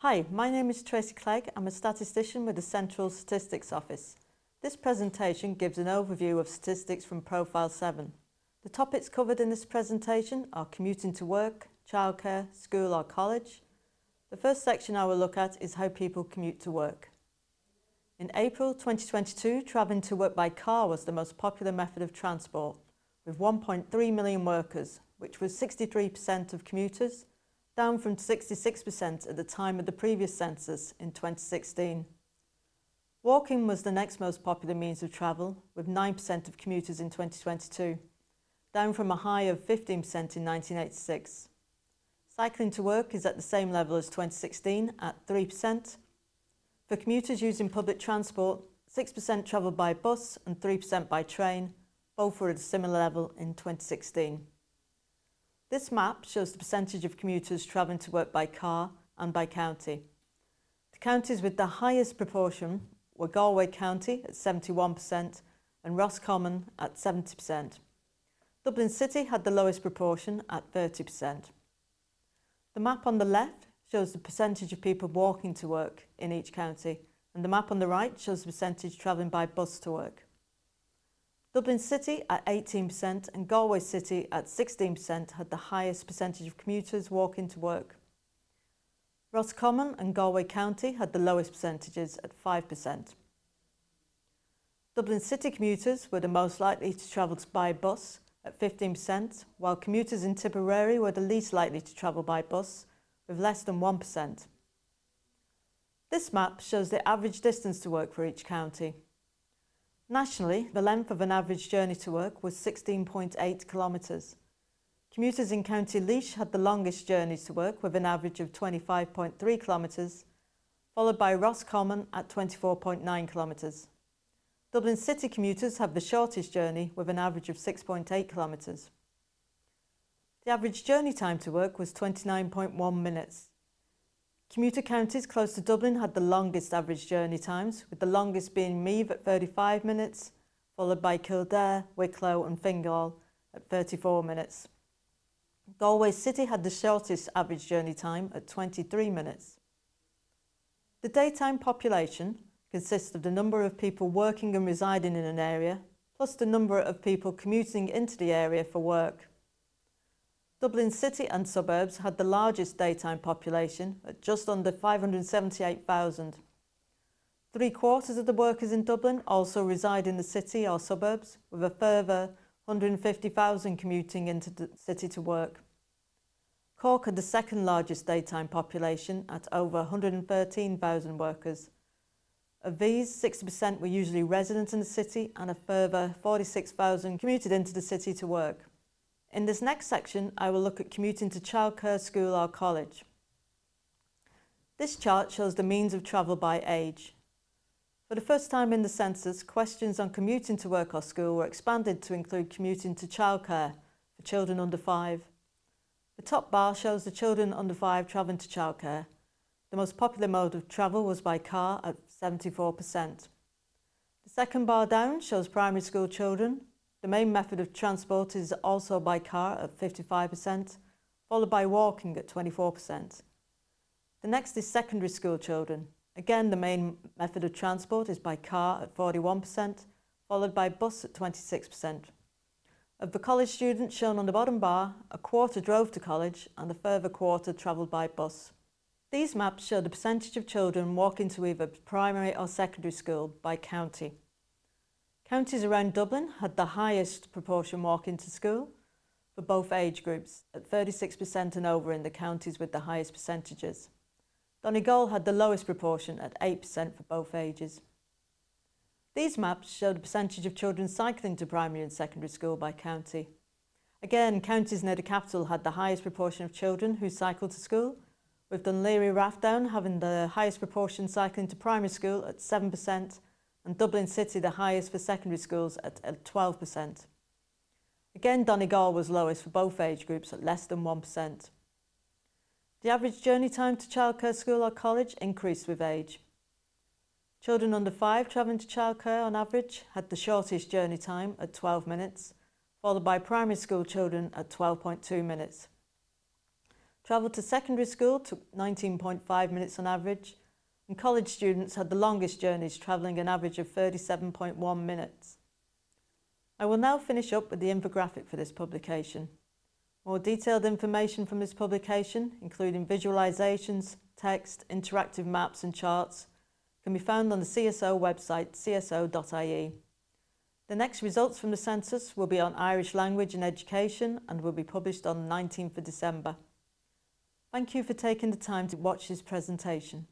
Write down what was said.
Hi, my name is Tracy Clegg. I'm a statistician with the Central Statistics Office. This presentation gives an overview of statistics from Profile 7. The topics covered in this presentation are commuting to work, childcare, school or college. The first section I will look at is how people commute to work. In April 2022, travelling to work by car was the most popular method of transport, with 1.3 million workers, which was 63% of commuters, down from 66% at the time of the previous census in 2016. Walking was the next most popular means of travel, with 9% of commuters in 2022, down from a high of 15% in 1986. Cycling to work is at the same level as 2016 at 3%. For commuters using public transport, 6% travelled by bus and 3% by train, both were at a similar level in 2016. This map shows the percentage of commuters travelling to work by car and by county. The counties with the highest proportion were Galway County at 71% and Roscommon at 70%. Dublin City had the lowest proportion at 30%. The map on the left shows the percentage of people walking to work in each county, and the map on the right shows the percentage travelling by bus to work. Dublin City at 18% and Galway City at 16% had the highest percentage of commuters walking to work. Roscommon and Galway County had the lowest percentages at 5%. Dublin City commuters were the most likely to travel by bus at 15%, while commuters in Tipperary were the least likely to travel by bus, with less than 1%. This map shows the average distance to work for each county. Nationally, the length of an average journey to work was 16.8 kilometres. Commuters in County Laois had the longest journeys to work with an average of 25.3 kilometres, followed by Roscommon at 24.9 kilometres. Dublin City commuters have the shortest journey with an average of 6.8 kilometres. The average journey time to work was 29.1 minutes. Commuter counties close to Dublin had the longest average journey times, with the longest being Meath at 35 minutes, followed by Kildare, Wicklow and Fingal at 34 minutes. Galway City had the shortest average journey time at 23 minutes. The daytime population consists of the number of people working and residing in an area, plus the number of people commuting into the area for work. Dublin City and suburbs had the largest daytime population at just under 578,000. 3/4 of the workers in Dublin also reside in the city or suburbs, with a further 150,000 commuting into the city to work. Cork had the second largest daytime population at over 113,000 workers. Of these, 60% were usually residents in the city and a further 46,000 commuted into the city to work. In this next section, I will look at commuting to childcare, school or college. This chart shows the means of travel by age. For the first time in the census, questions on commuting to work or school were expanded to include commuting to childcare for children under 5. The top bar shows the children under 5 travelling to childcare. The most popular mode of travel was by car at 74%. The second bar down shows primary school children. The main method of transport is also by car at 55%, followed by walking at 24%. The next is secondary school children. Again, the main method of transport is by car at 41%, followed by bus at 26%. Of the college students shown on the bottom bar, a quarter drove to college and a further quarter travelled by bus. These maps show the percentage of children walking to either primary or secondary school by county. Counties around Dublin had the highest proportion walking to school for both age groups, at 36% and over in the counties with the highest percentages. Donegal had the lowest proportion at 8% for both ages. These maps show the percentage of children cycling to primary and secondary school by county. Again, counties near the capital had the highest proportion of children who cycled to school, with Dún Laoghaire having the highest proportion cycling to primary school at 7%, and Dublin City the highest for secondary schools at 12%. Again, Donegal was lowest for both age groups at less than 1%. The average journey time to childcare, school or college increased with age. Children under 5 travelling to childcare on average had the shortest journey time at 12 minutes, followed by primary school children at 12.2 minutes. Travel to secondary school took 19.5 minutes on average, and college students had the longest journeys, travelling an average of 37.1 minutes. I will now finish up with the infographic for this publication. More detailed information from this publication, including visualizations, text, interactive maps and charts, can be found on the CSO website cso.ie. The next results from the census will be on Irish language and education and will be published on the 19th of December. Thank you for taking the time to watch this presentation.